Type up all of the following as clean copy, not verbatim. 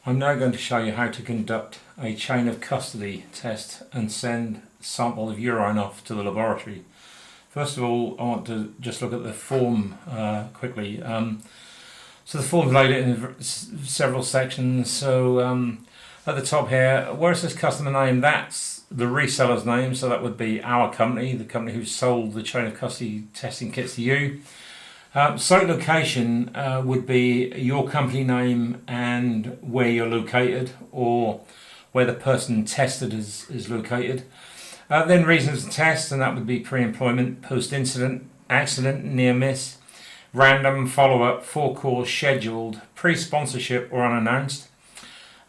I'm now going to show you how to conduct a chain of custody test and send a sample of urine off to the laboratory. First of all, I want to just look at the form quickly. So the form's laid in several sections. So at the top here, where it says customer name, that's the reseller's name. So that would be our company, the company who sold the chain of custody testing kits to you. Site location would be your company name and where you're located, or where the person tested is located. Then reasons to test, and that would be pre-employment, post-incident, accident, near-miss, random, follow-up, for-cause, scheduled, pre-sponsorship or unannounced.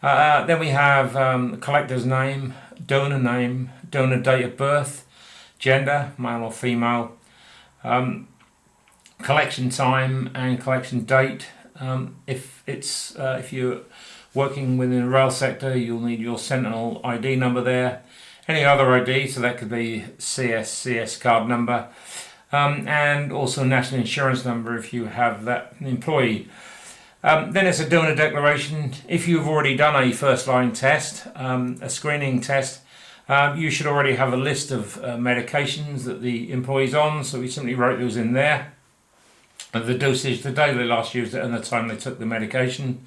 Then we have collector's name, donor date of birth, gender, male or female, collection time and collection date. If you're working within the rail sector, you'll need your Sentinel ID number there. Any other ID, so that could be CS card number, and also national insurance number if you have that employee. Then it's a donor declaration. If you've already done a first line test, a screening test, you should already have a list of medications that the employee's on, so we simply wrote those in there. The dosage, the day they last used it and the time they took the medication.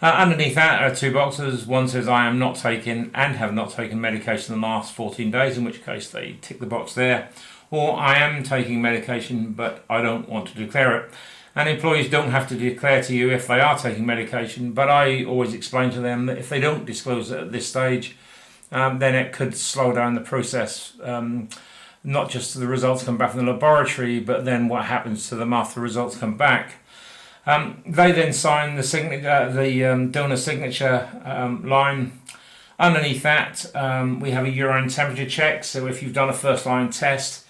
Underneath that are two boxes. One says I am not taking and have not taken medication in the last 14 days, in which case they tick the box there. Or I am taking medication but I don't want to declare it. And employees don't have to declare to you if they are taking medication, but I always explain to them that if they don't disclose it at this stage, then it could slow down the process. Not just the results come back from the laboratory, but then what happens to them after the results come back. They then sign the donor signature line. Underneath that, we have a urine temperature check. So if you've done a first line test,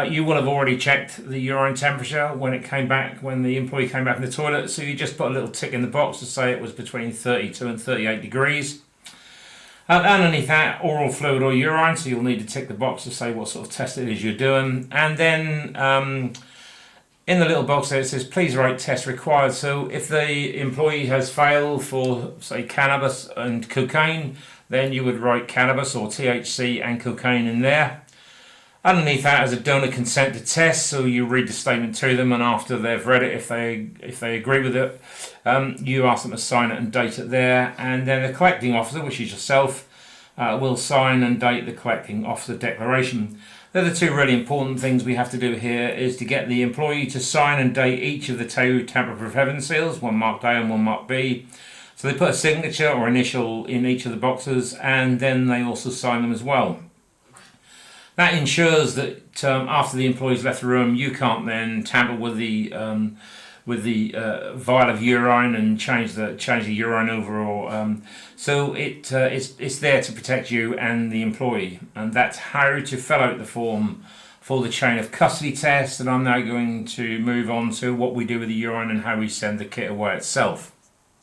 you will have already checked the urine temperature when it came back, when the employee came back in the toilet. So you just put a little tick in the box to say it was between 32 and 38 degrees. Underneath that, oral fluid or urine, so you'll need to tick the box to say what sort of test it is you're doing. And then in the little box there it says please write test required. So if the employee has failed for, say, cannabis and cocaine, then you would write cannabis or THC and cocaine in there. Underneath that is a donor consent to test, so you read the statement to them, and after they've read it, if they agree with it, you ask them to sign it and date it there. And then the collecting officer, which is yourself, will sign and date the collecting officer declaration. They're the two really important things we have to do here, is to get the employee to sign and date each of the two tamper-proof evidence seals, one marked A and one marked B. So they put a signature or initial in each of the boxes, and then they also sign them as well. That ensures that after the employee's left the room, you can't then tamper with the vial of urine and change the urine over, or so it's there to protect you and the employee. And that's how to fill out the form for the chain of custody test. And I'm now going to move on to what we do with the urine and how we send the kit away itself.